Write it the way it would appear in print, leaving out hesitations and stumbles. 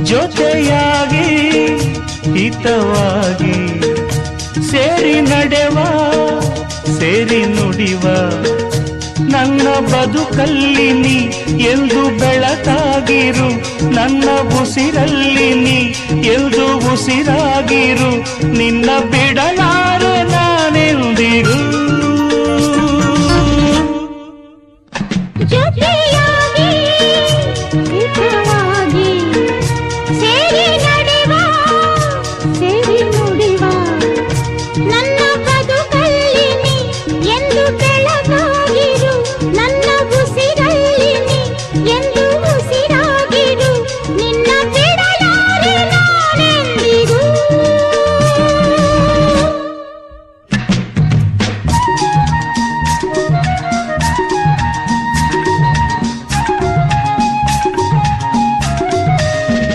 ಜೊತೆಯಾಗಿ ಹಿತವಾಗಿ ಸೇರಿ ನಡೆವ ಸೇರಿ ನುಡಿವ ನನ್ನ ಬದುಕಲ್ಲಿ ನೀ ಎಂದು ಬೆಳಕಾಗಿರು ನನ್ನ ಉಸಿರಲ್ಲಿ ನೀ ಎಂದು ಉಸಿರಾಗಿರು ನಿನ್ನ ಬಿಡಲಾರೆ ನಾನೆಂದಿರು ಜೊತೆಯ